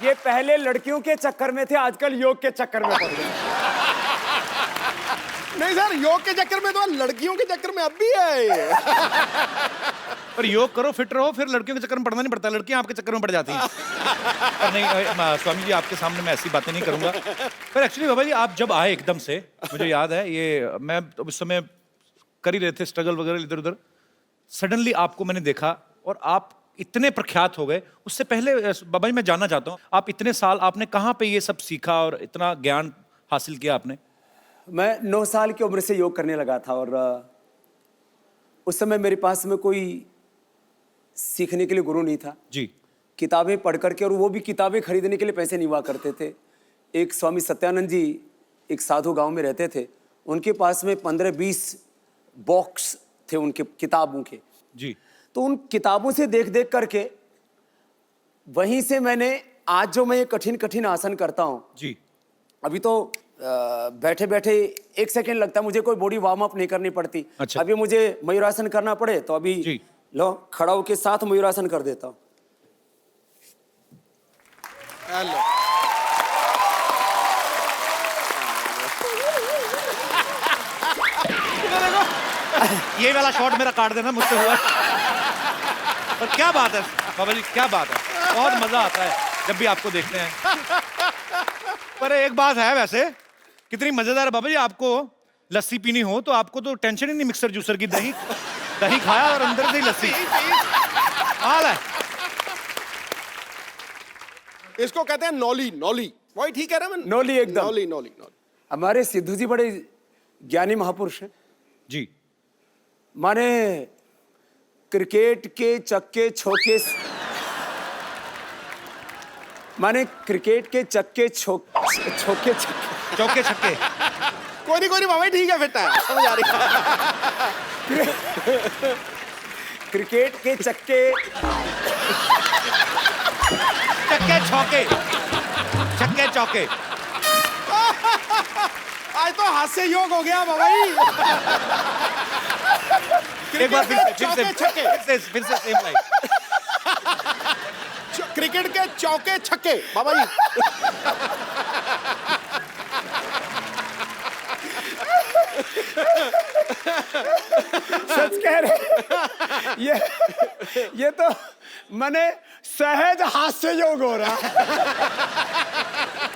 ये पहले लड़कियों के चक्कर में थे, आजकल योग के चक्कर में पड़ गए। नहीं सर, योग के चक्कर में तो लड़कियों के चक्कर में अब भी है। पर योग करो, फिट रहो, फिर लड़कियों के चक्कर में पड़ना नहीं पड़ता, लड़कियां आपके चक्कर में पड़ जाती हैं। पर नहीं स्वामी जी, आपके सामने मैं ऐसी बातें नहीं करूंगा। पर एक्चुअली बाबा जी, आप जब आए एकदम से, मुझे याद है ये, मैं उस समय कर ही रहे थे स्ट्रगल वगैरह इधर उधर, सडनली आपको मैंने देखा और आप इतने प्रख्यात हो गए। उससे पहले बाबा जी मैं जानना चाहता हूँ, आप इतने साल आपने कहाँ पे ये सब सीखा और इतना ज्ञान हासिल किया आपने? मैं 9 साल की उम्र से योग करने लगा था और उस समय मेरे पास में कोई सीखने के लिए गुरु नहीं था जी। किताबें पढ़ करके, और वो भी किताबें खरीदने के लिए पैसे नहीं हुआ करते थे। एक स्वामी सत्यानंद जी एक साधु गांव में रहते थे, उनके पास में 15-20 बॉक्स थे उनके किताबों के। जी। तो उन किताबों से देख देख करके वहीं से मैंने आज जो मैं ये कठिन कठिन आसन करता हूँ, जी। अभी तो बैठे बैठे 1 सेकेंड लगता है, मुझे कोई बॉडी वार्म अप नहीं करनी पड़ती। अच्छा। अभी मुझे मयूरासन करना पड़े तो अभी जी। लो खड़ा होके साथ मयूरासन कर देता हूँ। हेलो। ये वाला शॉट मेरा काट देना, मुझसे हुआ। पर क्या बात है बाबा जी, क्या बात है, बहुत मजा आता है जब भी आपको देखते हैं। पर एक बात है वैसे, कितनी मजेदार है बाबा जी, आपको लस्सी पीनी हो तो आपको तो टेंशन ही नहीं मिक्सर जूसर की, दही दही खाया और अंदर से ही लस्सी। हाल है। इसको कहते हैं नौली, नौली। वही ठीक है ना? नौली एकदम। नौली नौली नौली। हमारे सिद्धू जी बड़े ज्ञानी महापुरुष हैं। जी। माने क्रिकेट के चक्के छोके, माने क्रिकेट के चक्के छोके चौके छक्के। कोई नहीं बाबा, ठीक है, फिट है, समझ आ रही है। क्रिकेट के चक्के चक्के छौके, छक्के चौके। आज तो हास्य योग हो गया बाबा जी। एक बार फिर से छक्के। Same line. क्रिकेट के चौके छक्के बाबा जी। सच कह रहे। ये तो मैंने सहज हास्य योग हो रहा।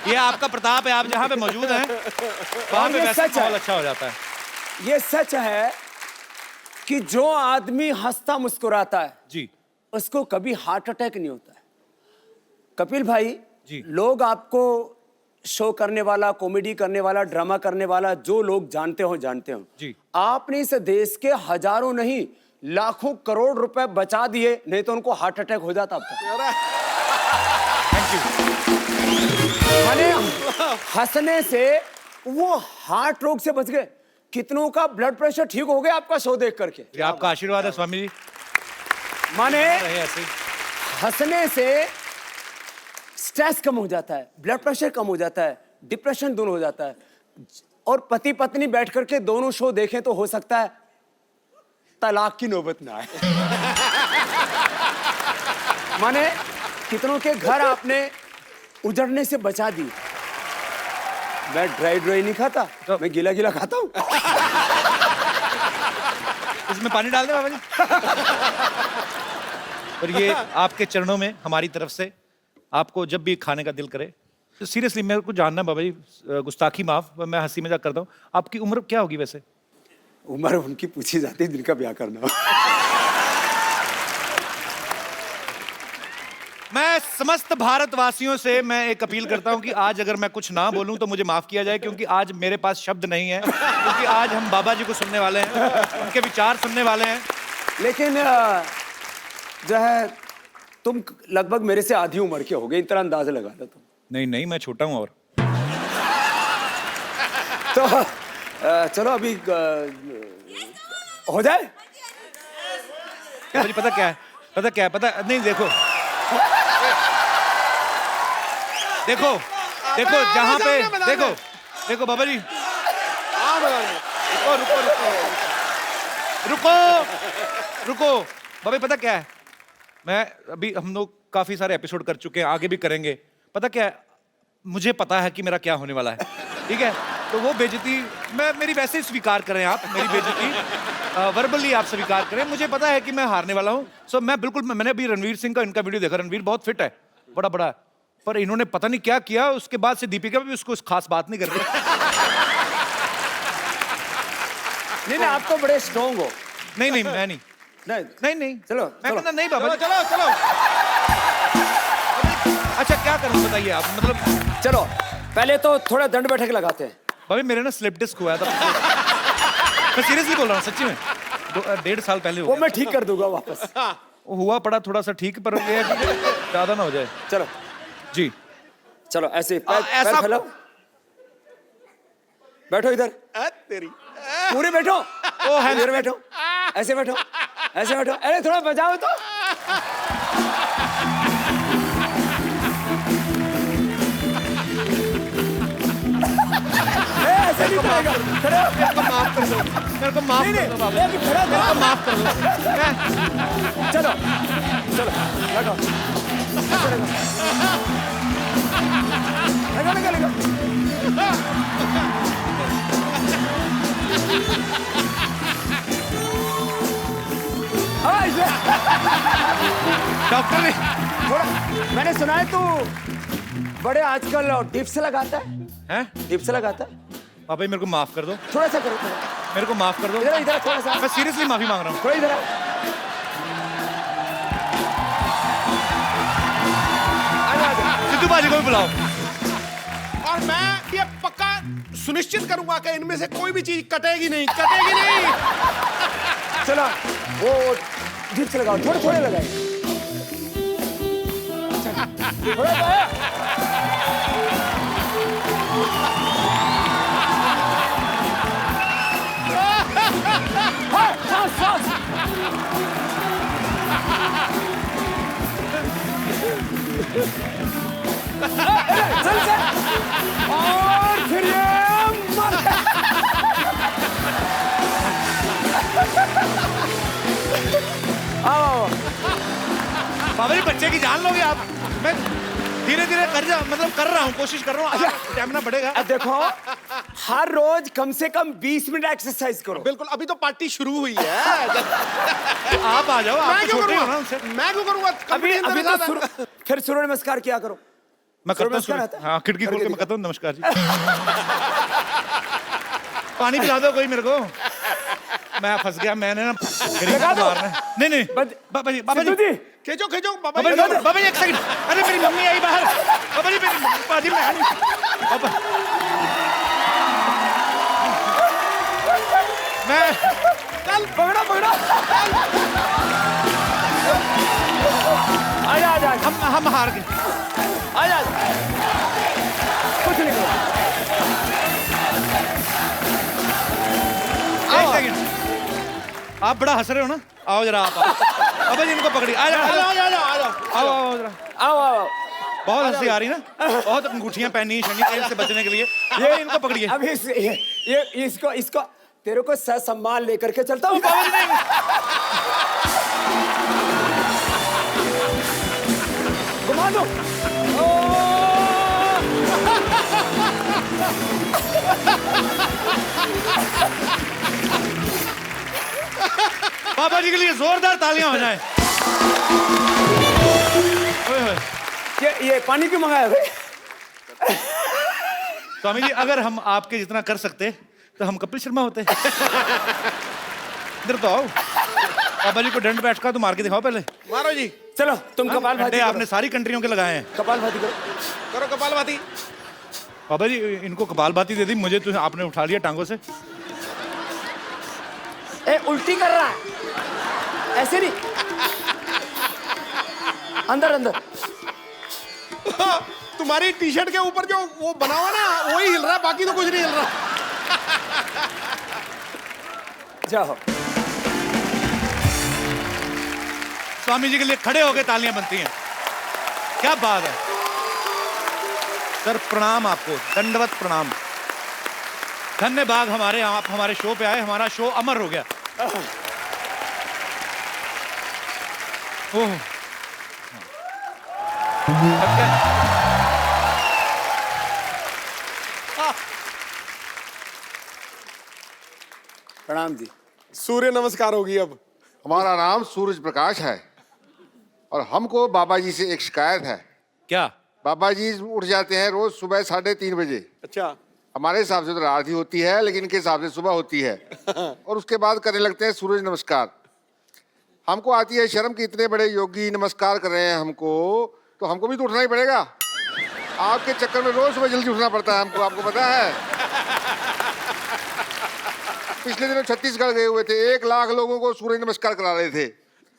ये आपका प्रताप है, आप जहाँ पे मौजूद हैं वहाँ पे ये वैसे सच है। माहौल अच्छा हो जाता है। ये सच है कि जो आदमी हंसता मुस्कुराता है जी। उसको कभी हार्ट अटैक नहीं होता है। कपिल भाई जी। लोग आपको शो करने वाला, कॉमेडी करने वाला, ड्रामा करने वाला, जो लोग जानते हो जी। आपने इस देश के हजारों नहीं लाखों करोड़ रुपए बचा दिए, नहीं तो उनको हार्ट अटैक हो जाता अब तक। Thank you. माने हंसने से वो हार्ट रोग से बच गए। कितनों का ब्लड प्रेशर ठीक हो गया आपका शो देख करके। ये आपका आशीर्वाद है स्वामी जी। माने रहे ऐसे ही। हंसने से स्ट्रेस कम हो जाता है, ब्लड प्रेशर कम हो जाता है, डिप्रेशन दूर हो जाता है। और पति पत्नी बैठ करके दोनों शो देखें तो हो सकता है तलाक की नौबत ना आए। माने कितनों के घर आपने उजड़ने से बचा दी। मैं ड्राई नहीं खाता, मैं गीला गीला खाता हूँ। इसमें पानी डाल दे बाबा जी। और ये आपके चरणों में हमारी तरफ से, आपको जब भी खाने का दिल करे। तो सीरियसली मेरे को जानना बाबा जी, गुस्ताखी माफ, मैं हंसी मजाक करता हूँ, आपकी उम्र क्या होगी वैसे? उम्र उनकी पूछी जाती है जिनका ब्याह करना हो। मैं समस्त भारतवासियों से मैं एक अपील करता हूं कि आज अगर मैं कुछ ना बोलूं तो मुझे माफ किया जाए, क्योंकि आज मेरे पास शब्द नहीं है, क्योंकि आज हम बाबा जी को सुनने वाले हैं, उनके विचार सुनने वाले हैं। लेकिन जो है तुम लगभग मेरे से आधी उम्र के हो गए, इतना अंदाजा लगा लो तुम। नहीं नहीं, मैं छोटा हूं। और तो चलो अभी हो जाए। बाबा जी पता क्या है, पता नहीं, देखो जहां पे देखो बाबा जी, रुको बाबा जी, पता क्या है, मैं अभी हम लोग काफी सारे एपिसोड कर चुके हैं, आगे भी करेंगे, पता क्या है, मुझे पता है कि मेरा क्या होने वाला है, ठीक है? तो वो बेइज्जती मेरी वैसे ही स्वीकार करें आप, मेरी बेइज्जती वर्बली आप स्वीकार करें। मुझे पता है कि मैं हारने वाला हूँ। सो मैं बिल्कुल, मैंने अभी रणवीर सिंह का इनका वीडियो देखा, रणवीर बहुत फिट है, बड़ा बड़ा है। पर इन्होंने पता नहीं क्या किया, उसके बाद से दीपिका भी उसको खास बात नहीं कर रही। नहीं आप तो बड़े स्ट्रॉन्ग हो। नहीं नहीं, मैं नहीं, नहीं नहीं चलो मैं कहता नहीं बाबा जी। चलो चलो अच्छा क्या करूं बताइए आप, मतलब चलो पहले तो थोड़ा दंड बैठक लगाते हैं। भाभी मेरे ना स्लिप डिस्क हुआ था। मैं सीरियसली बोल रहा हूँ, सच्ची में 1.5 साल पहले वो मैं ठीक कर दूंगा वापस। हुआ पड़ा थोड़ा सा ठीक, पर ये है कि ज्यादा ना हो जाए। चलो जी चलो ऐसे पैर ऐसा- फैलाओ, बैठो इधर, तेरी पूरे बैठो। ओ है इधर बैठो, ऐसे बैठो, ऐसे बैठो। अरे थोड़ा बजाओ तो। ऐसे नहीं करेगा, खड़े हो। मेरे को माफ कर दो, मेरे को माफ कर दो बाबा, नहीं, अभी खड़ा मेरे को करो। माफ कर दो। चलो चलो लगाओ, ऐसे लगाओ, लगा लगा लगा। हाँ, डॉक्टर ने थोड़ा मैंने सुना है तू बड़े आजकल डिप्स लगाता है, हैं? डिप्स लगाता है। बाबा जी मेरे को माफ कर दो, थोड़ा सा करो, थोड़ा मेरे को माफ कर दो। इधर इधर थोड़ा सा, मैं सीरियसली माफी मांग रहा हूँ। थोड़ा इधर आओ। आ जा। सिद्धू बाजी को भी बुलाओ। और मैं ये पक्का सुनिश्चित करूंगा कि इनमें से कोई भी चीज कटेगी नहीं, कटेगी नहीं। चलो वो डिप्स लगाओ, थोड़े थोड़े लगाए। थोड़ा लगाया। हाँ, सांस, सांस। चल चल। और फिर ये मर। आओ। बाबा जी बच्चे की जान लोगे आप। मैं धीरे धीरे कर रहा हूँ, कोशिश कर रहा हूँ, स्टैमिना बढ़ेगा। अब देखो हर रोज कम से कम 20 मिनट एक्सरसाइज करो। बिल्कुल, अभी तो पार्टी शुरू हुई है। आप आ जाओ, आप मैं तो क्यों छोटे हो ना करूंगा? उनसे। मैं क्यों करूंगा? अभी कंपनी अभी अंदर तो जाता है। फिर सूर्य नमस्कार किया करो। मैं करता हूँ नमस्कार आता है? हाँ, खिड़की खोल करके के मैं दिखा। कहता हूँ नमस्कार जी। पानी पिला दो कोई मेरे को, मैं फंस गया। मैंने ना गरीब लगा को दो। मारना है। नहीं नहीं बाबा जी, बाबा जी, सिद्धू जी, खींचो खींचो बाबा बाबा जी। जी, बाबा जी एक सेकंड। अरे मेरी मम्मी आई बाहर। बाबा जी मेरी बाबा जी, मैं नहीं बाबा, मैं चल पकड़ो पकड़ो। आजा आजा आजा, हम हार गए। आजा आजा। कुछ नहीं करो। एक सेकंड, आप बड़ा हंस रहे हो ना, आओ जरा आप बाबा जी इनको पकड़िए। आ जाओ आ जाओ आ जाओ आ जाओ। आओ आओ जरा। आओ आओ। बहुत हंसी आ रही ना, बहुत अंगूठियां पहनी शनि तेल से बचने के लिए। ये इनको पकड़िए। अब ये इसको इसको तेरे को सम्मान लेकर के चलता हूँ। बाबा जी नहीं, घुमा दो। बाबा जी के लिए जोरदार तालियां हो जाएं। ओए होए। ये पानी क्यों मंगाया भाई? स्वामी जी अगर हम आपके जितना कर सकते तो हम कपिल शर्मा होते। इधर तो आओ, बाबा जी को दंड बैठका तो मार के दिखाओ पहले। मारो जी, चलो तुम कपाल भाती डंडे आपने करो। सारी कंट्रियों के लगाए हैं। कपाल भाती करो। करो कपालभाति। बाबा जी इनको कपालभाति दे दी, मुझे तो आपने उठा लिया टांगों से। ए उल्टी कर रहा है, ऐसे नहीं, अंदर अंदर। तुम्हारी टी शर्ट के ऊपर जो वो बना हुआ ना, वही हिल रहा है, बाकी तो कुछ नहीं हिल रहा। जाओ। स्वामी जी के लिए खड़े होकर तालियां बनती हैं। क्या बात है सर, प्रणाम आपको, दंडवत प्रणाम। धन्यवाद हमारे, आप हमारे शो पे आए, हमारा शो अमर हो गया। ओह प्रणाम जी। सूर्य नमस्कार होगी अब। हमारा नाम सूरज प्रकाश है और हमको बाबा जी से एक शिकायत है। क्या? बाबा जी उठ जाते हैं रोज सुबह 3:30 बजे। अच्छा। हमारे हिसाब से तो रात ही होती है, लेकिन इनके हिसाब से सुबह होती है। और उसके बाद करने लगते हैं सूरज नमस्कार। हमको आती है शर्म कि इतने बड़े योगी नमस्कार कर रहे हैं हमको, तो हमको भी तो उठना ही पड़ेगा। आपके चक्कर में रोज सुबह जल्दी उठना पड़ता है हमको, आपको पता है। पिछले दिनों छत्तीसगढ़ गए हुए थे, 1 लाख लोगों को सूर्य नमस्कार करा रहे थे।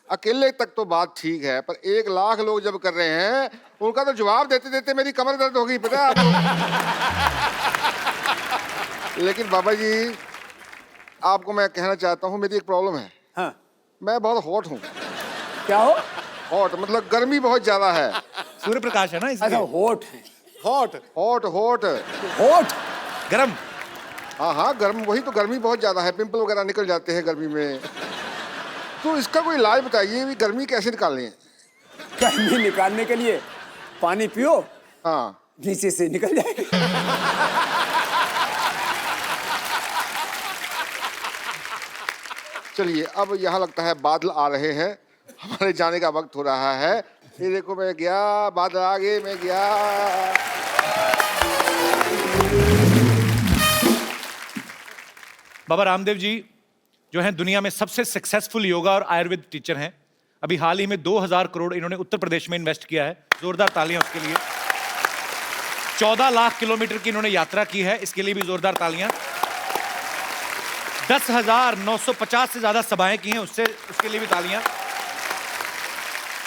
अकेले तक तो बात ठीक है, पर 1 लाख लोग जब कर रहे हैं, उनका तो जवाब देते देते मेरी कमर दर्द हो गई, पता है आपको। लेकिन बाबा जी, आपको मैं कहना चाहता हूँ, मेरी एक प्रॉब्लम है। हाँ। मैं बहुत हॉट हूँ। क्या हो? हॉट मतलब गर्मी बहुत ज्यादा है। सूर्य प्रकाश है ना अच्छा, इसलिए। होठ है। हॉट। हॉट हॉट होठ। गरम। हाँ हाँ, गर्म, वही तो, गर्मी बहुत ज्यादा है, पिंपल वगैरह निकल जाते हैं गर्मी में। तो इसका कोई इलाज बताइए, भी गर्मी कैसे निकालें। गर्मी निकालने के लिए पानी पियो, हाँ, नीचे से निकल जाएगी। चलिए, अब यहाँ लगता है बादल आ रहे हैं, हमारे जाने का वक्त हो रहा है। ये देखो, मैं गया, बादल आ गए, मैं गया। बाबा रामदेव जी जो हैं दुनिया में सबसे सक्सेसफुल योगा और आयुर्वेद टीचर हैं। अभी हाल ही में 2000 करोड़ इन्होंने उत्तर प्रदेश में इन्वेस्ट किया है। जोरदार तालियां उसके लिए। 14 लाख किलोमीटर की इन्होंने यात्रा की है, इसके लिए भी जोरदार तालियां। 10,950 से ज्यादा सभाएं की हैं, उसके लिए भी तालियां।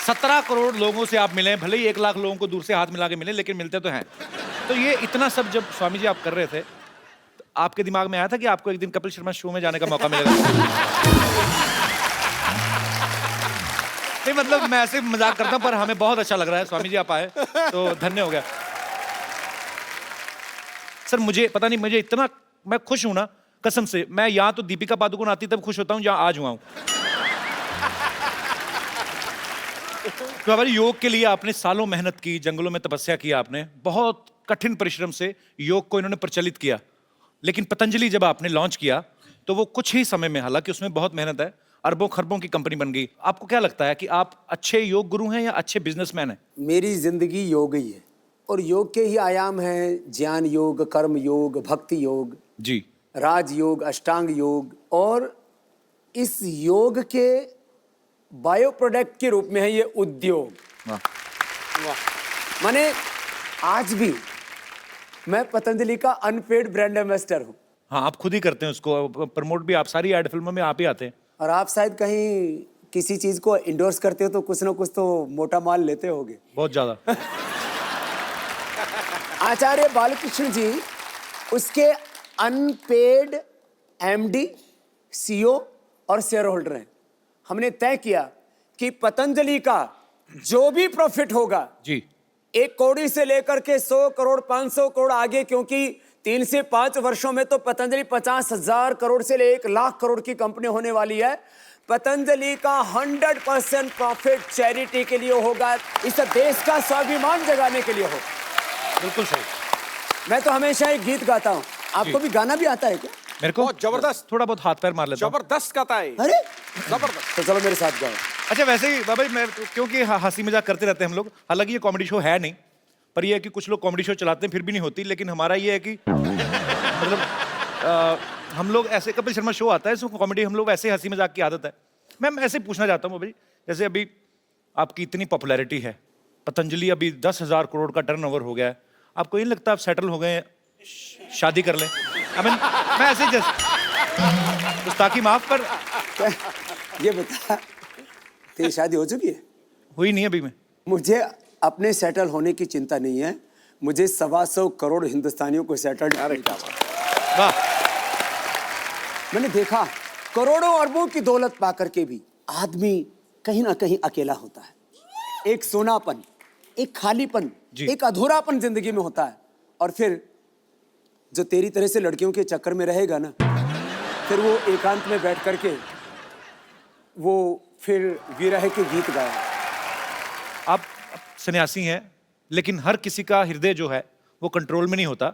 17 करोड़ लोगों से आप मिले, भले ही 1 लाख लोगों को दूर से हाथ मिला के मिले, लेकिन मिलते तो हैं। तो ये इतना सब जब स्वामी जी आप कर रहे थे, तो आपके दिमाग में आया था कि आपको एक दिन कपिल शर्मा शो में जाने का मौका मिलेगा? नहीं, मतलब मैं ऐसे मजाक करता हूं, पर हमें बहुत अच्छा लग रहा है स्वामी जी आप आए, तो धन्य हो गया। सर मुझे पता नहीं, मुझे इतना, मैं खुश हूं ना कसम से। मैं यहाँ तो दीपिका पादुकोण आती तब खुश होता हूँ, जहाँ आज हुआ हूँ। तो हमारे योग के लिए आपने सालों मेहनत की, जंगलों में तपस्या की आपने, बहुत कठिन परिश्रम से योग को इन्होंने प्रचलित किया। लेकिन पतंजलि जब आपने लॉन्च किया तो वो कुछ ही समय में, हालांकि उसमें बहुत मेहनत है, अरबों खरबों की कंपनी बन गई। आपको क्या लगता है कि आप अच्छे योग गुरु हैं या अच्छे बिजनेसमैन हैं? मेरी जिंदगी योग ही है, और योग के ही आयाम हैं ज्ञान योग, कर्म योग, भक्ति योग जी, राजयोग, अष्टांग योग, और इस योग के बायो प्रोडक्ट के रूप में है ये उद्योग। वाह। माने आज भी मैं पतंजलि का अनपेड ब्रांड एम्बेसडर हूँ। हाँ, आप खुद ही करते हैं उसको प्रमोट भी, आप सारी एड फिल्मों में आप ही आते हैं। और आप शायद कहीं किसी चीज को इंडोर्स करते हो तो कुछ ना कुछ तो मोटा माल लेते होगे। बहुत ज्यादा। आचार्य बालकृष्ण जी उसके अनपेड एमडी, सीईओ और शेयर होल्डर हैं। हमने तय किया कि पतंजलि का जो भी प्रॉफिट होगा जी, 1 करोड़ से लेकर के 100 करोड़ 500 करोड़ आगे, क्योंकि 3 से 5 वर्षों में तो पतंजलि 50,000 करोड़ से ले 1 लाख करोड़ की कंपनी होने वाली है। पतंजलि का 100% प्रॉफिट चैरिटी के लिए होगा, इस देश का स्वाभिमान जगाने के लिए होगा। बिल्कुल सही। मैं तो हमेशा एक गीत गाता हूँ, आपको भी गाना भी आता है क्या? मेरे को बहुत जबरदस्त। थोड़ा बहुत हाथ पैर मार लेता हूं। जबरदस्त गाता है। अरे जबरदस्त। तो चलो मेरे साथ गाओ। अच्छा, वैसे ही बाबा जी, मैं क्योंकि हंसी मजाक करते रहते हैं हम लोग, हालांकि ये कॉमेडी शो है नहीं, पर ये है कि कुछ लोग कॉमेडी शो चलाते हैं फिर भी नहीं होती, लेकिन हमारा ये है कि मतलब हम लोग ऐसे, कपिल शर्मा शो आता है, इसमें कॉमेडी, हम लोग ऐसे हंसी मजाक की आदत है। मैं ऐसे पूछना चाहता हूँ बाबा जी, जैसे अभी आपकी इतनी पॉपुलैरिटी है, पतंजलि अभी 10,000 करोड़ का टर्नओवर हो गया है, आपको नहीं लगता आप सेटल हो गए हैं, शादी कर लें? I mean, मैं ऐसे जस्ट गुस्ताखी माफ, पर ये बता, तेरी शादी हो चुकी है? हुई नहीं अभी में। मुझे अपने सेटल होने की चिंता नहीं है, मुझे 125 करोड़ हिंदुस्तानियों को सेटल। वाह। मैंने देखा करोड़ों अरबों की दौलत पाकर के भी आदमी कहीं ना कहीं अकेला होता है। एक सोनापन, एक खालीपन, एक अधूरापन जिंदगी में होता है। और फिर जो तेरी तरह से लड़कियों के चक्कर में रहेगा ना, फिर वो एकांत में बैठ करके वो फिर विरह के गीत गाया। आप सन्यासी हैं, लेकिन हर किसी का हृदय जो है वो कंट्रोल में नहीं होता।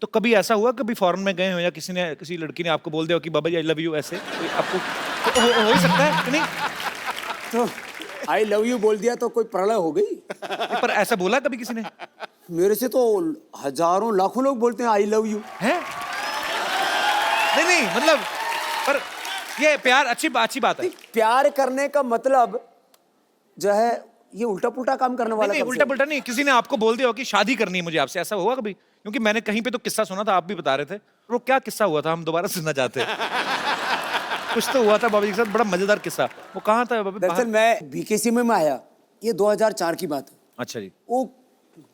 तो कभी ऐसा हुआ, कभी फॉरेन में गए हो या किसी लड़की ने आपको बोल दिया हो कि बाबा जी आई लव यू, ऐसे कोई आपको तो हो ही सकता है कि नहीं? तो आई लव यू बोल दिया तो कोई प्रलय हो गई? पर ऐसा बोला कभी किसी ने? मेरे से तो हजारों लाखों लोग बोलते हैं आई लव यू। हैं? नहीं मतलब, पर ये प्यार अच्छी बात है। प्यार करने का मतलब जो है ये उल्टा पुल्टा काम करने वाला। नहीं, उल्टा पुल्टा नहीं, किसी ने आपको बोल दिया हो कि शादी करनी है मुझे आपसे, ऐसा हुआ कभी? क्योंकि मैंने कहीं पे तो किस्सा सुना था, आप भी बता रहे थे, वो क्या किस्सा हुआ था, हम दोबारा सुनना चाहते हैं। कुछ तो हुआ था बाबा जी के साथ, बड़ा मजेदार किस्सा। वो कहाँ था बाबा? दरअसल मैं बीकेसी में आया, ये 2004 की बात है। अच्छा जी। वो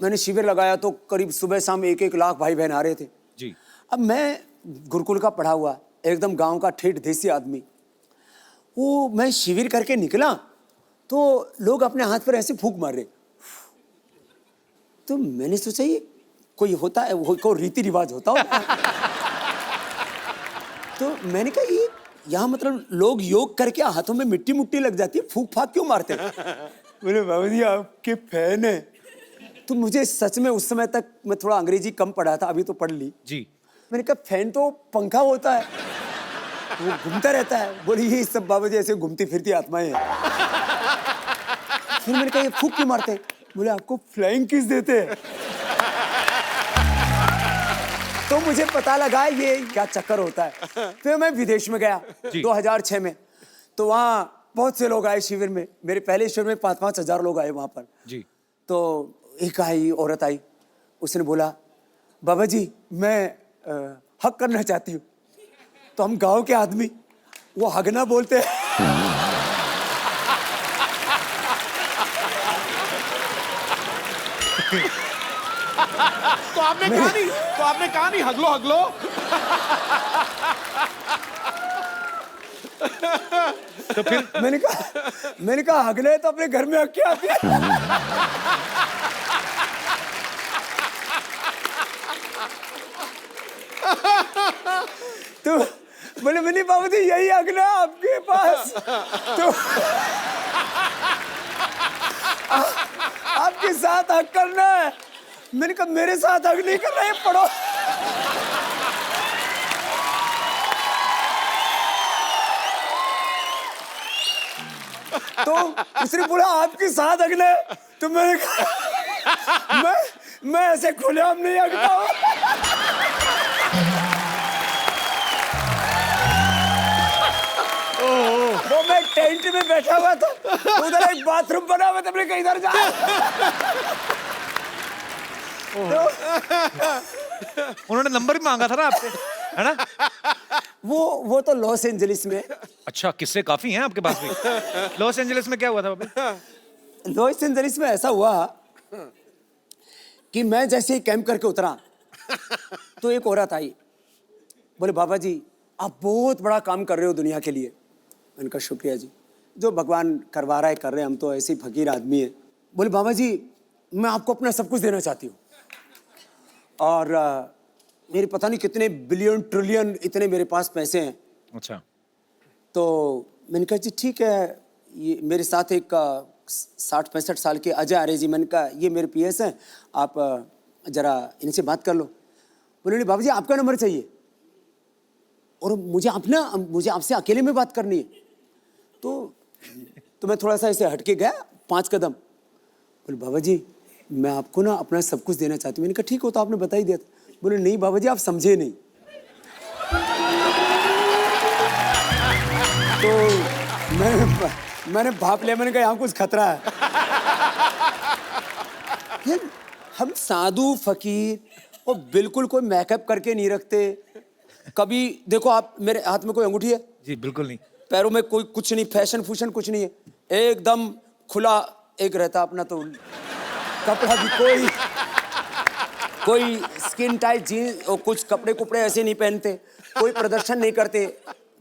मैंने शिविर लगाया तो करीब सुबह शाम 1-1 लाख भाई बहन आ रहे थे जी। अब मैं गुरुकुल का पढ़ा हुआ एकदम गांव का ठेठ देसी आदमी, वो मैं शिविर करके निकला तो लोग अपने हाथ पर ऐसे फूंक मार रहे। तो मैंने सोचा ये कोई होता है, कोई रीति रिवाज होता होगा। तो मैंने कहा ये यहाँ मतलब लोग योग करके हाथों में मिट्टी मुट्टी लग जाती है, फूंक फाक क्यों मारते हैं? बोले बाबा जी आपके फैन है। तो मुझे सच में उस समय तक मैं थोड़ा अंग्रेजी कम पढ़ा था, अभी तो पढ़ ली जी। मैंने कहा फैन तो पंखा होता है, वो घूमता रहता है। बोले ये सब बाबा जी ऐसे घूमती फिरती आत्माएं हैं। फिर मैंने कहा ये फूंक क्यों मारते हैं? बोले आपको फ्लाइंग किस देते हैं। तो मुझे पता लगा ये क्या चक्कर होता है। फिर मैं विदेश में गया 2006 में, तो वहाँ बहुत से लोग आए शिविर में। मेरे पहले शिविर में 5-5 हजार लोग आए वहाँ पर जी। तो एक औरत आई, उसने बोला बाबा जी मैं हक करना चाहती हूँ। तो हम गांव के आदमी वो हगना बोलते हैं। तो आपने कहा नहीं हगलो। तो फिर मैंने कहा हगले तो अपने घर में हक के आती है। तो बोले मैंने बाबा जी यही हगना आपके पास। तो आपके साथ हक करना है। मैंने कहा मेरे साथ हक नहीं करना है, पढ़ो। तो उसने बोला आपके साथ हगना है। तो मैंने कहा मैं ऐसे खुलेआम नहीं हगता हूं। वो मैं टेंट में बैठा हुआ था, उधर एक बाथरूम बना हुआ था, मैंने कहा इधर जा। उन्होंने नंबर भी मांगा था ना आपसे, है ना? वो तो लॉस एंजलिस में। अच्छा, किस्से काफी हैं आपके पास भी। लॉस एंजलिस में क्या हुआ था बाबा? लॉस एंजलिस में ऐसा हुआ कि मैं जैसे ही कैंप करके उतरा तो एक औरत आई, बोले बाबा जी आप बहुत बड़ा काम कर रहे हो दुनिया के लिए। मैंने कहा शुक्रिया जी, जो भगवान करवा रहा है कर रहे हैं, हम तो ऐसे ही फकीर आदमी है। बोले बाबा जी मैं आपको अपना सब कुछ देना चाहती हूँ और मेरे पता नहीं कितने बिलियन ट्रिलियन इतने मेरे पास पैसे हैं। अच्छा। तो मैंने कहा जी ठीक है। ये मेरे साथ एक 60-65 साल के अजय आर्य जी, मैंने कहा ये मेरे पीएस हैं, आप जरा इनसे बात कर लो। बोले बाबा जी आपका नंबर चाहिए और मुझे आपसे अकेले में बात करनी है। तो मैं थोड़ा सा ऐसे हटके गया 5 कदम। बोले बाबा जी मैं आपको ना अपना सब कुछ देना चाहती हूँ। मैंने कहा ठीक हो तो आपने बता ही दिया था। बोले नहीं बाबा जी आप समझे नहीं। तो मैंने भाप लिया, मैंने कहा यहाँ कुछ खतरा है। यार हम साधु फकीर और बिल्कुल कोई मेकअप करके नहीं रखते। कभी देखो आप मेरे हाथ में कोई अंगूठी है? जी बिल्कुल नहीं। पैरों में कोई कुछ नहीं, फैशन फूशन कुछ नहीं है, एकदम खुला एक रहता अपना। तो कपड़ा भी कोई स्किन टाइट जीन्स और कुछ कपड़े ऐसे नहीं पहनते, कोई प्रदर्शन नहीं करते।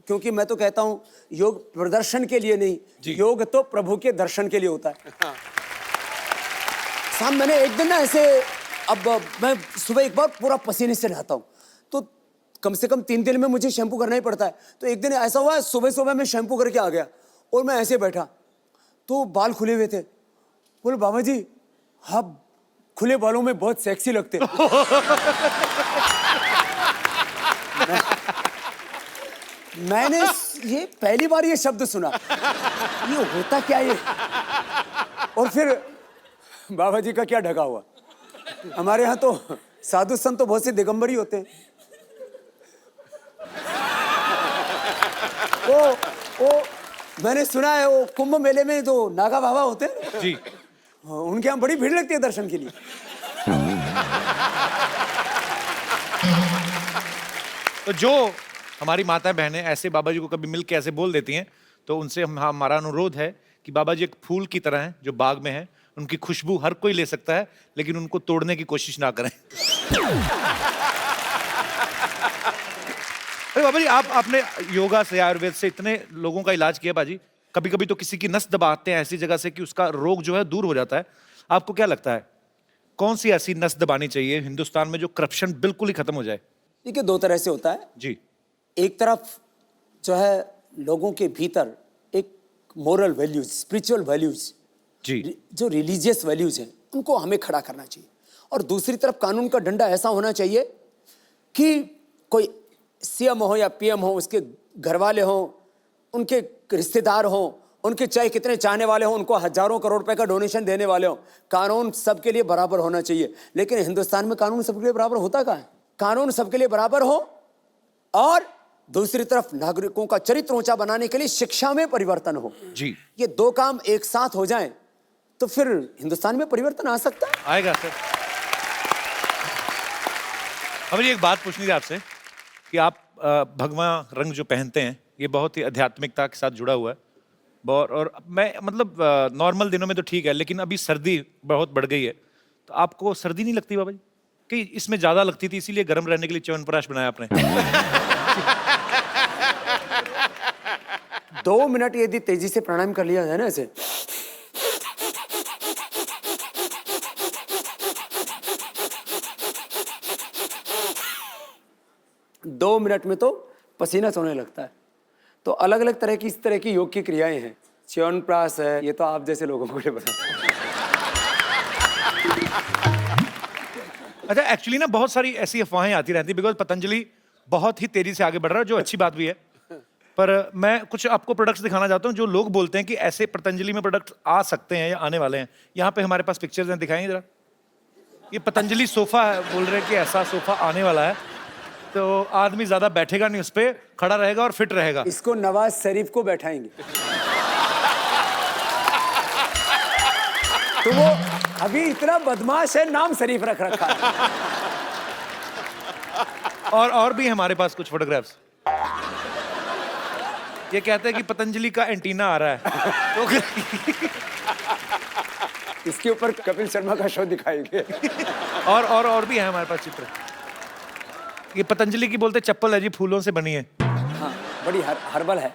क्योंकि मैं तो कहता हूँ योग प्रदर्शन के लिए नहीं, योग तो प्रभु के दर्शन के लिए होता है। शाम मैंने एक दिन ना ऐसे, अब मैं सुबह एक बार पूरा पसीने से नहाता हूँ तो कम से कम 3 दिन में मुझे शैम्पू करना ही पड़ता है। तो एक दिन ऐसा हुआ सुबह मैं शैम्पू करके आ गया और मैं ऐसे बैठा तो बाल खुले हुए थे। बोले बाबा जी आप खुले बालों में बहुत सेक्सी लगते। मैंने ये पहली बार ये शब्द सुना, ये होता क्या ये? और फिर बाबा जी का क्या ढका हुआ? हमारे यहाँ तो साधु संत तो बहुत से दिगंबर ही होते हैं। वो मैंने सुना है वो कुंभ मेले में जो नागा बाबा होते हैं जी, उनके यहाँ बड़ी भीड़ लगती है दर्शन के लिए। तो जो हमारी माता बहनें ऐसे बाबा जी को कभी मिल के ऐसे बोल देती हैं, तो उनसे हमारा अनुरोध है कि बाबा जी एक फूल की तरह हैं जो बाग में है, उनकी खुशबू हर कोई ले सकता है, लेकिन उनको तोड़ने की कोशिश ना करें। अरे बाबा जी, आपने योगा से, आयुर्वेद से इतने लोगों का इलाज किया बाजी, कभी कभी तो किसी की नस दबाते हैं ऐसी जगह से कि उसका रोग जो है दूर हो जाता है। आपको क्या लगता है कौन सी ऐसी नस दबानी चाहिए हिंदुस्तान में जो करप्शन बिल्कुल ही खत्म हो जाए? देखिए, दो तरह से होता है जी। एक तरफ जो है लोगों के भीतर एक मोरल वैल्यूज, स्पिरिचुअल वैल्यूज, जी, जो रिलीजियस वैल्यूज हैं, उनको हमें खड़ा करना चाहिए। और दूसरी तरफ कानून का डंडा ऐसा होना चाहिए कि कोई सीएम हो या पीएम हो, उसके घर वाले हों, उनके रिश्तेदार हों, उनके चाहे कितने चाहने वाले हों, उनको हजारों करोड़ रुपए का डोनेशन देने वाले हों, कानून सबके लिए बराबर होना चाहिए। लेकिन हिंदुस्तान में कानून सबके लिए बराबर होता कहाँ है? कानून सबके लिए बराबर हो और दूसरी तरफ नागरिकों का चरित्र ऊंचा बनाने के लिए शिक्षा में परिवर्तन हो। जी, ये दो काम एक साथ हो जाएं तो फिर हिंदुस्तान में परिवर्तन आ सकता है। आएगा सर। अब ये एक बात पूछनी थी आपसे कि आप भगवा रंग जो पहनते हैं ये बहुत ही आध्यात्मिकता के साथ जुड़ा हुआ है। और मैं मतलब नॉर्मल दिनों में तो ठीक है, लेकिन अभी सर्दी बहुत बढ़ गई है, तो आपको सर्दी नहीं लगती बाबा जी? कि इसमें ज्यादा लगती थी इसीलिए गर्म रहने के लिए च्यवनप्राश बनाया आपने। 2 मिनट यदि तेजी से प्राणायाम कर लिया जाए ना ऐसे, दो मिनट में तो पसीना सोने लगता है। तो अलग अलग तरह की इस तरह की योग की क्रियाएं हैं। च्यवनप्राश है, ये तो आप जैसे लोगों को लिए बताता हूं। अच्छा, एक्चुअली ना बहुत सारी ऐसी अफवाहें आती रहती, बिकॉज पतंजलि बहुत ही तेजी से आगे बढ़ रहा है, जो अच्छी बात भी है। पर मैं कुछ आपको प्रोडक्ट्स दिखाना चाहता हूं जो लोग बोलते हैं कि ऐसे पतंजलि में प्रोडक्ट्स आ सकते हैं या आने वाले हैं। यहाँ पे हमारे पास पिक्चर्स हैं, दिखाएंगे जरा। ये पतंजलि सोफा है, बोल रहे हैं कि ऐसा सोफा आने वाला है, तो आदमी ज्यादा बैठेगा नहीं, उस पे खड़ा रहेगा और फिट रहेगा। इसको नवाज शरीफ को बैठाएंगे तो वो अभी इतना बदमाश है, नाम शरीफ रख रखा है। और भी हमारे पास कुछ फोटोग्राफ्स। ये कहते हैं कि पतंजलि का एंटीना आ रहा है तो इसके ऊपर कपिल शर्मा का शो दिखाएंगे। और भी है हमारे पास चित्र। ये पतंजलि की बोलते चप्पल है जी, फूलों से बनी है। हाँ, बड़ी हर्बल है।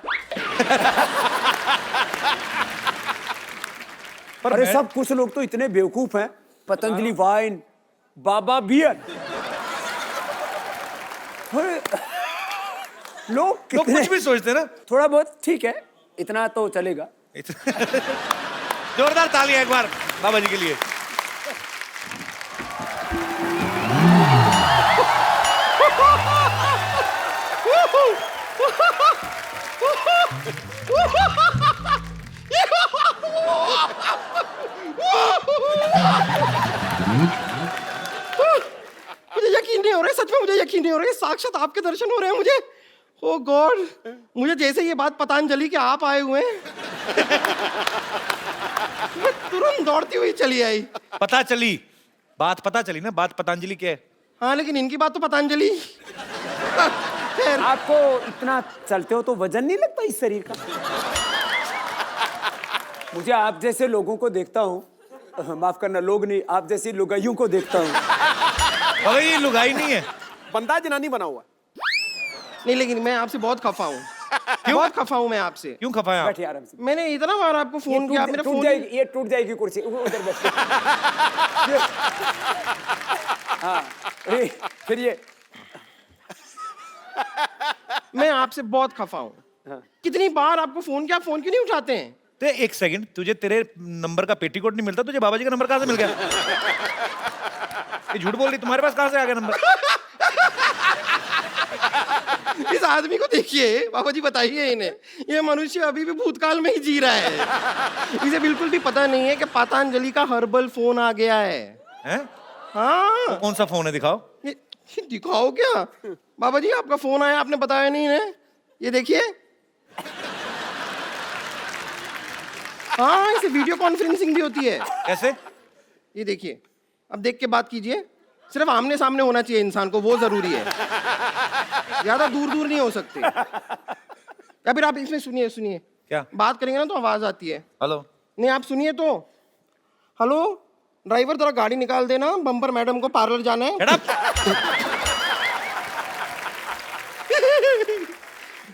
पर अरे सब कुछ लोग तो इतने बेवकूफ हैं, पतंजलि वाइन, बाबा बियर, लोग कितने कुछ भी सोचते हैं ना। थोड़ा बहुत ठीक है, इतना तो चलेगा। जोरदार तालियां एक बार बाबा जी के लिए। मुझे यकीन नहीं हो रहा है, सच में मुझे यकीन नहीं हो रहा है, साक्षात आपके दर्शन हो रहे हैं मुझे। ओ गॉड, मुझे जैसे ये बात पतंजलि के आप आए हुए हैं मैं तुरंत दौड़ती हुई चली आई। पता चली ना, बात पतंजलि की है। हाँ, लेकिन इनकी बात तो पतंजलि। खैर, आपको इतना चलते हो तो वजन नहीं लगता इस शरीर का? मुझे आप जैसे लोगों को देखता हूँ, माफ करना लोग नहीं, आप जैसी लुगाइयों को देखता हूँ। बाबा ये लुगाई नहीं है, बंदा जनानी बना हुआ। नहीं, लेकिन मैं आपसे बहुत खफा हूँ। बहुत खफा हूँ मैं आपसे। क्यों खफा है आप? बैठिए आराम से। मैंने इतना बार आपको फोन किया, मेरा फोन ये टूट जाएगी कुर्सी, उधर बैठिए। हाँ, फिर ये मैं आपसे बहुत खफा हूँ। हाँ। कितनी बार आपको फोन किया, फोन क्यों नहीं उठाते हैं? तो एक सेकंड, तुझे तेरे नंबर का पेटीकोट नहीं मिलता, तुझे बाबा जी का नंबर कहाँ से मिल गया? ये झूठ बोल रही, तुम्हारे पास कहाँ से आ गया नंबर? इस आदमी को देखिए, बाबा जी बताइए इन्हें, ये मनुष्य अभी भी भूतकाल में ही जी रहा है। इसे बिल्कुल भी पता नहीं है कि पतंजलि का हर्बल फोन आ गया है। हैं? हाँ, कौन सा फोन है, दिखाओ। ये दिखाओ क्या? बाबा जी आपका फोन आया, आपने बताया नहीं है। ये देखिए। हाँ, इसे वीडियो कॉन्फ्रेंसिंग भी होती है। कैसे? ये देखिए, अब देख के बात कीजिए। सिर्फ आमने सामने होना चाहिए इंसान को, वो जरूरी है। ज्यादा दूर दूर नहीं हो सकते। या फिर आप इसमें सुनिए, सुनिए। क्या? बात करेंगे ना तो आवाज आती है। हेलो। नहीं, आप सुनिए तो। हेलो ड्राइवर, जरा गाड़ी निकाल देना, बम्पर मैडम को पार्लर जाना है। Shut up!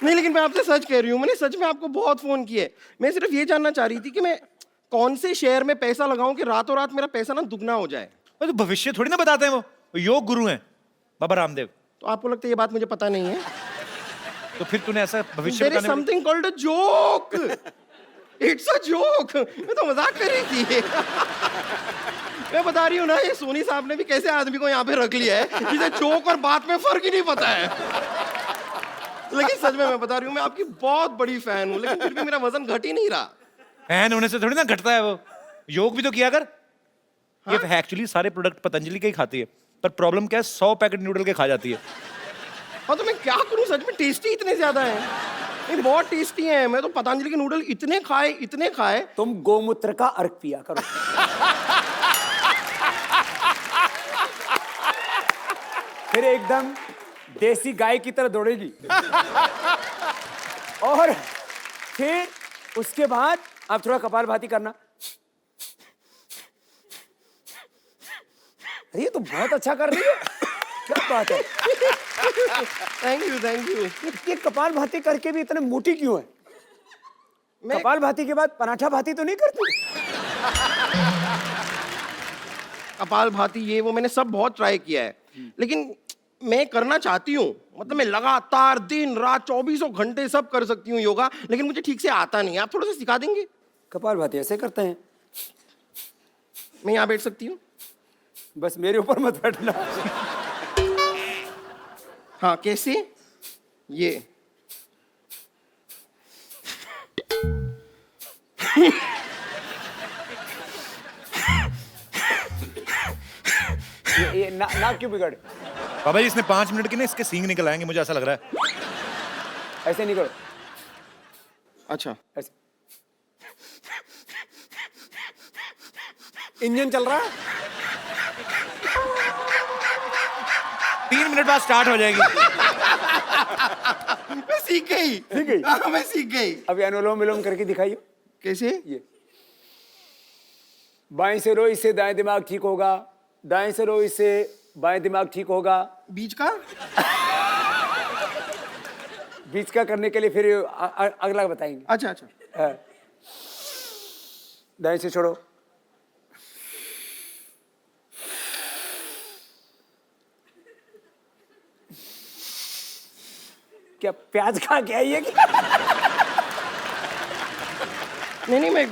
नहीं, लेकिन मैं आपसे सच कह रही हूँ, मैंने सच में आपको बहुत फोन किए। मैं सिर्फ ये जानना चाह रही थी कि मैं कौन से शेयर में पैसा लगाऊं कि रातों रात मेरा पैसा ना दुगना हो जाए। वो तो भविष्य थोड़ी ना बताते हैं, वो योग गुरु हैं बाबा रामदेव। तो आपको लगता है ये बात मुझे पता नहीं है? तो फिर तूने ऐसा भविष्य There is बताने में- something called a joke. It's a joke. मैं तो मजाक कर रही थी। मैं बता रही हूँ ना, ये सोनी साहब ने भी कैसे आदमी को यहाँ पे रख लिया है जिसे जोक और बात में फर्क ही नहीं पता है। लेकिन सच में मैं बता रही हूँ, मैं आपकी बहुत बड़ी फैन हूँ, लेकिन फिर भी मेरा वजन घट ही नहीं रहा। फैन होने से थोड़ी ना घटता है वो। योग भी तो किया कर। ये एक्चुअली सारे प्रोडक्ट पतंजलि के ही खाती है, पर प्रॉब्लम क्या है, 100 पैकेट नूडल के खा जाती है। हाँ, तो मैं क्या करूँ, सच में टेस्टी इतने ज्यादा है। ये बहुत टेस्टी है। मैं तो पतंजलि के नूडल इतने खाए। तुम गोमूत्र का अर्क पिया करो। फिर एकदम देसी गाय की तरह दौड़ेगी। और फिर उसके बाद आप थोड़ा कपालभाति करना। अरे ये तो बहुत अच्छा कर रही है, क्या बात है। Thank you, thank you. ये कपालभाति करके भी इतने मोटी क्यों है? मैं कपालभाति के बाद पराठा भाती तो नहीं करती? कपाल भाती ये वो मैंने सब बहुत ट्राई किया है, लेकिन मैं करना चाहती हूँ। मतलब मैं लगातार दिन रात 24 घंटे सब कर सकती हूँ योगा, लेकिन मुझे ठीक से आता नहीं है। आप थोड़ा सा सिखा देंगे? कपालभाति ऐसे करते हैं। मैं यहाँ बैठ सकती हूँ? बस मेरे ऊपर मत बैठना। हाँ, कैसे? ये ये नाक क्यों बिगड़? बाबा जी इसने 5 मिनट के ना इसके सींग निकल आएंगे, मुझे ऐसा लग रहा है। ऐसे नहीं करो, अच्छा। ऐसे। इंजन चल रहा है। 3 मिनट बाद स्टार्ट हो जाएगी। मैं सीख गई। सीख गई? हाँ, मैं सीख गई। अभी अनुलोम विलोम करके दिखाइए। कैसे? ये बाएं से रो, इससे दाएं दिमाग ठीक होगा। दाएं से रो, इससे बाएं दिमाग ठीक होगा। बीच का? बीच का करने के लिए फिर अगला बताएंगे। अच्छा अच्छा। हाँ। दाएं से छोड़ो। क्या प्याज खा के आई है क्या? नहीं, मैं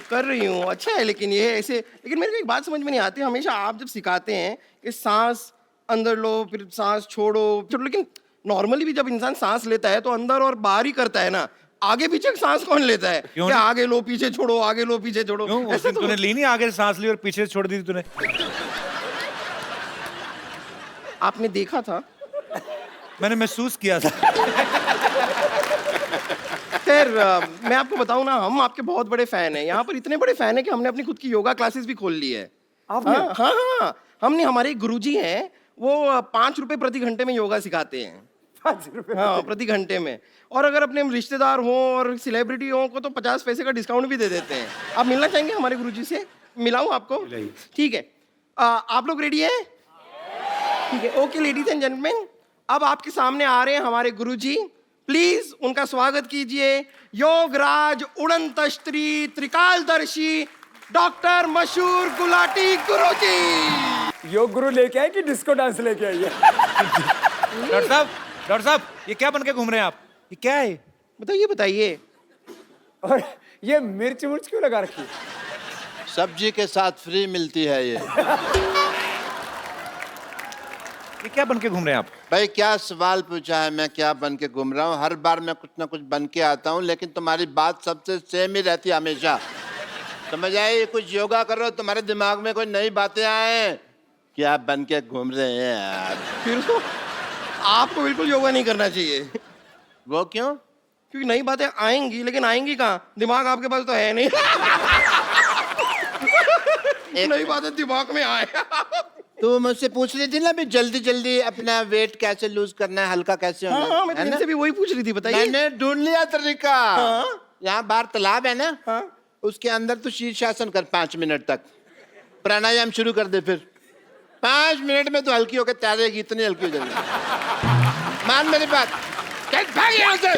कर रही हूँ, अच्छा है। लेकिन ये ऐसे, लेकिन मेरे को एक बात समझ में नहीं आती। हमेशा आप जब सिखाते हैं कि सांस अंदर लो, फिर सांस छोड़ो, लेकिन नॉर्मली भी जब इंसान सांस लेता है तो अंदर और बाहर ही करता है ना। आगे पीछे सांस कौन लेता है? क्यों क्या नहीं? आगे लो पीछे छोड़ो, आगे लो पीछे छोड़ो, क्यों? उस ऐसे दिन तो तूने ली नहीं, आगे सांस ली और पीछे से छोड़ दी थी तूने। आपने देखा था? मैंने महसूस किया था। खैर, मैं आपको बताऊं ना, हम आपके बहुत बड़े फैन हैं। यहाँ पर इतने बड़े फैन हैं कि हमने अपनी खुद की योगा क्लासेस भी खोल ली है। आपने? हाँ हाँ हाँ, हमने, हमारे एक गुरुजी हैं, वो 5 रुपए प्रति घंटे में योगा सिखाते हैं। 5 रुपए? हाँ, प्रति घंटे में। और अगर अपने रिश्तेदार हो और सेलिब्रिटी हो को तो 50 पैसे का डिस्काउंट भी दे देते हैं। आप मिलना चाहेंगे हमारे गुरुजी से? मिलाऊं आपको? ठीक है। आप लोग रेडी हैं? ठीक है, ओके लेडीज एंड जेंटलमैन, अब आपके सामने आ रहे हैं हमारे गुरुजी। प्लीज उनका स्वागत कीजिए, योगराज उड़नतस्त्री त्रिकालदर्शी डॉक्टर मशहूर गुलाटी गुरुजी। योग गुरु लेके आए कि डिस्को डांस लेके आई है? डॉक्टर साहब ये क्या बन के घूम रहे हैं आप? ये क्या है? बताइए बताइए। और ये मिर्च मुर्च क्यों लगा रखी है? सब्जी के साथ फ्री मिलती है ये। ये क्या बन के घूम रहे हैं आप? भाई क्या सवाल पूछा है, मैं क्या बन के घूम रहा हूँ? हर बार मैं कुछ ना कुछ बन के आता हूँ, लेकिन तुम्हारी बात सबसे सेम ही रहती है हमेशा। समझ आए? कुछ योगा करो, तुम्हारे दिमाग में कोई नई बातें आए। क्या बन के घूम रहे हैं यार? फिर तो आपको बिल्कुल योगा नहीं करना चाहिए, वो क्यों? क्योंकि नई बातें आएंगी, लेकिन आएंगी कहाँ? दिमाग आपके पास तो है नहीं। नई बातें दिमाग में आए। तू मुझसे पूछ रही थी ना भी जल्दी जल्दी अपना वेट कैसे लूज करना है, हल्का कैसे होना हाँ, मैं है ना? इनसे भी वही पूछ रही थी, बताइए। मैंने ढूंढ लिया तरीका। हाँ? यहाँ बाहर तालाब है ना, हाँ? उसके अंदर तू शीर्षासन कर 5 मिनट तक। प्राणायाम शुरू कर दे, फिर 5 मिनट में तो हल्की होकर तैरेगी, इतनी हल्की हो जाएगी। मान मेरी बात, चल भाग यहाँ से।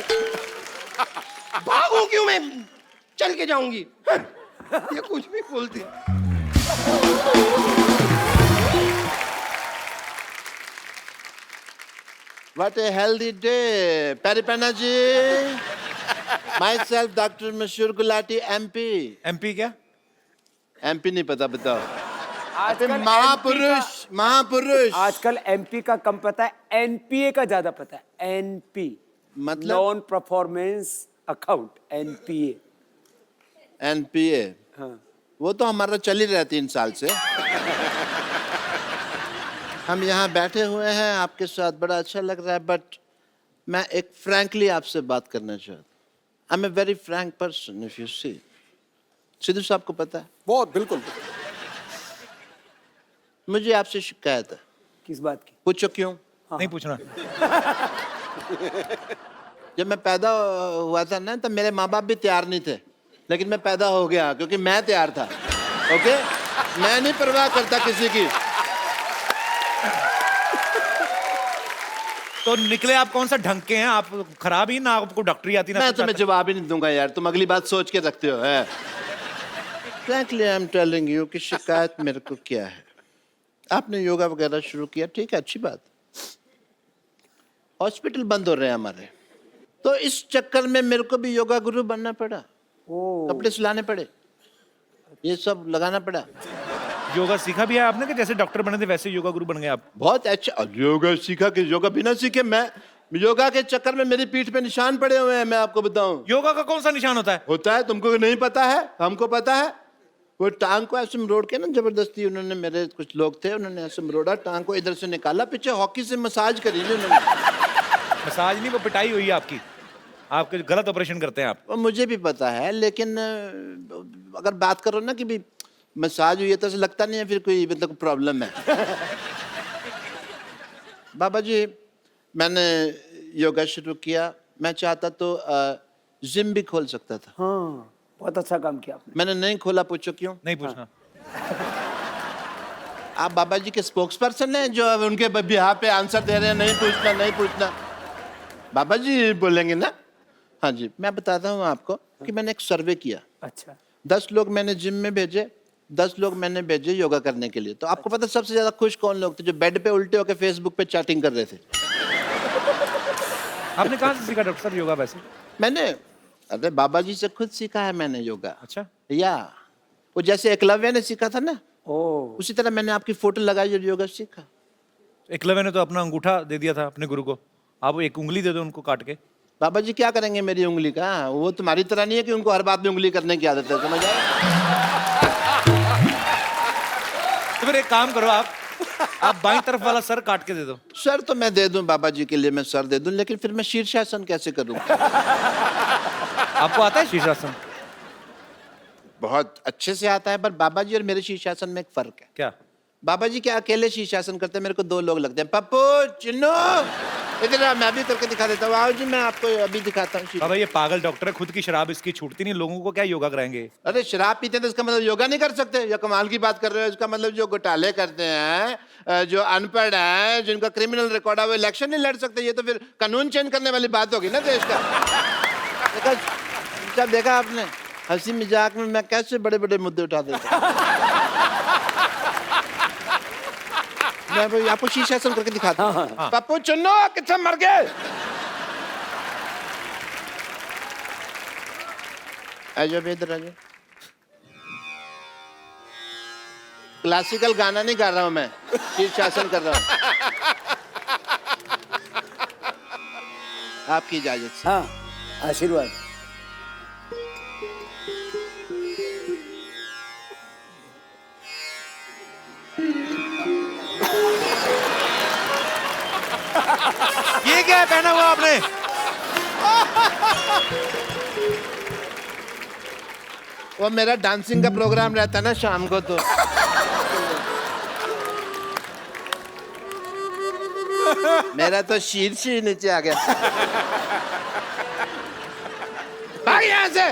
भागूं क्यों मैं? चल के जाऊंगी। ये कुछ भी बोलती है। What a healthy day, Paripana ji. Myself, Dr. Mashur Gulati, MP. MP क्या? MP नहीं पता, बताओ। आजकल महापुरुष, महापुरुष। आजकल एमपी का कम पता है, एनपीए का ज्यादा पता है। एनपी मतलब? Non performance account, NPA. NPA। हाँ। वो तो हमारा चल ही रहा है 3 साल से। हम यहाँ बैठे हुए हैं आपके साथ, बड़ा अच्छा लग रहा है, बट मैं एक फ्रैंकली आपसे बात करना चाहता हूँ। I am a very frank person, if you see. Sidhu साहब को पता है? बहुत बिल्कुल। मुझे आपसे शिकायत है। किस बात की? पूछो क्यों? नहीं पूछना। जब मैं पैदा हुआ था ना, तब मेरे माँ बाप भी तैयार नहीं थे, लेकिन मैं पैदा हो गया क्योंकि मैं तैयार था। ओके? मैं नहीं परवाह करता किसी की। तो निकले आप कौन सा ढंग के हैं? आप खराब ही ना, आपको डॉक्टरी आती ना मैं कुछ तुम्हें आता। जवाब ही नहीं दूंगा यार, तुम अगली बात सोच के रखते हो। है frankly I am telling you कि शिकायत मेरे को क्या है। आपने योगा वगैरह शुरू किया, ठीक है, अच्छी बात। हॉस्पिटल बंद हो रहे हैं हमारे, तो इस चक्कर में मेरे को भी योगा गुरु बनना पड़ा। कपड़े सिलाने पड़े, ये सब लगाना पड़ा। योगा सीखा भी है आपने कि जैसे डॉक्टर बने थे वैसे योगा गुरु बन गए आप? बहुत अच्छा। योगा सीखा कि योगा बिना सीखे? मैं योगा के चक्कर में मेरी पीठ पे निशान पड़े हुए हैं, मैं आपको बताऊं। योगा का कौन सा निशान होता है? होता है, तुमको नहीं पता है, हमको पता है। वो टांग को ऐसे मरोड़ के ना, जबरदस्ती उन्होंने, मेरे कुछ लोग थे, उन्होंने ऐसे मरोड़ा, टांग को इधर से निकाला, पीछे हॉकी से मसाज करी उन्होंने। मसाज नहीं, वो पिटाई हुई है आपकी। आपके गलत ऑपरेशन करते हैं आप। वो मुझे भी पता है, लेकिन अगर बात करो ना कि भी मसाज हुई है, तो ऐसा लगता नहीं है फिर कोई मतलब प्रॉब्लम है। बाबा जी, मैंने योगा शुरू किया, मैं चाहता तो जिम भी खोल सकता था। हाँ, बहुत अच्छा काम किया आपने। मैंने नहीं खोला, पूछो क्यों? नहीं पूछना। आप बाबा जी के स्पोक्स पर्सन हैं जो अब उनके बिहार पे आंसर दे रहे हैं, नहीं पूछना, नहीं पूछना। बाबा जी बोलेंगे ना। हाँ जी, मैं बताता हूँ आपको कि मैंने एक सर्वे किया। अच्छा। 10 लोग मैंने जिम में भेजे, 10 लोग मैंने भेजे योगा करने के लिए। तो आपको पता सबसे ज्यादा खुश कौन लोग थे? जो बेड पे उल्टे होकर फेसबुक पे चैटिंग कर रहे थे। आपने कहाँ से सीखा डॉक्टर साहब योगा वैसे? मैंने, अरे बाबा जी से खुद सीखा है मैंने योगा। अच्छा। या वो जैसे एकलव्य ने सीखा था ना, ओ, उसी तरह मैंने आपकी फोटो लगाई और योगा सीखा। एकलव्य ने तो अपना अंगूठा दे दिया था अपने गुरु को, आप एक उंगली दे दो उनको काट के। बाबा जी क्या करेंगे मेरी उंगली का? वो तुम्हारी तरह नहीं है कि उनको हर बात में उंगली करने की आदत है, समझ आए? तो फिर एक काम करो, आप बाईं तरफ वाला सर काट के दे दो। सर तो मैं दे दूं बाबा जी के लिए, मैं सर दे दूं, लेकिन फिर मैं शीर्षासन कैसे करूं? आपको आता है शीर्षासन? बहुत अच्छे से आता है, पर बाबा जी और मेरे शीर्षासन में एक फर्क है। क्या? बाबा जी क्या अकेले शीर्षासन करते हैं, मेरे को 2 लोग लगते हैं। पप्पू, चिन्नू, इधर आ, मैं भी करके दिखा देता हूँ। आओ जी, मैं आपको अभी दिखाता हूँ। बाबा ये पागल डॉक्टर है, खुद की शराब इसकी छूटती नहीं, लोगों को क्या योगा कराएंगे? अरे शराब पीते हैं तो इसका मतलब योगा नहीं कर सकते? या कमाल की बात कर रहे हो? इसका मतलब जो घोटाले करते हैं, जो अनपढ़ हैं, जिनका क्रिमिनल रिकॉर्ड है, वो इलेक्शन नहीं लड़ सकते। ये तो फिर कानून चेंज करने वाली बात होगी ना देश का। जब देखा आपने हंसी मजाक में मैं कैसे बड़े बड़े मुद्दे उठा देता। मैं भाई आपको शीर्षासन करके दिखाता हूँ। पप्पू चुन्नो कितना मर गए? आ जाओ बे, इधर आ जाओ। क्लासिकल गाना नहीं गा रहा हूं मैं, शीर्षासन कर रहा हूं आपकी इजाजत से। हाँ, आशीर्वाद। ये क्या है पहना हुआ आपने? वो मेरा डांसिंग का प्रोग्राम रहता है ना शाम को, तो मेरा तो शीर्ष ही नीचे आ गया। भाग यहाँ से।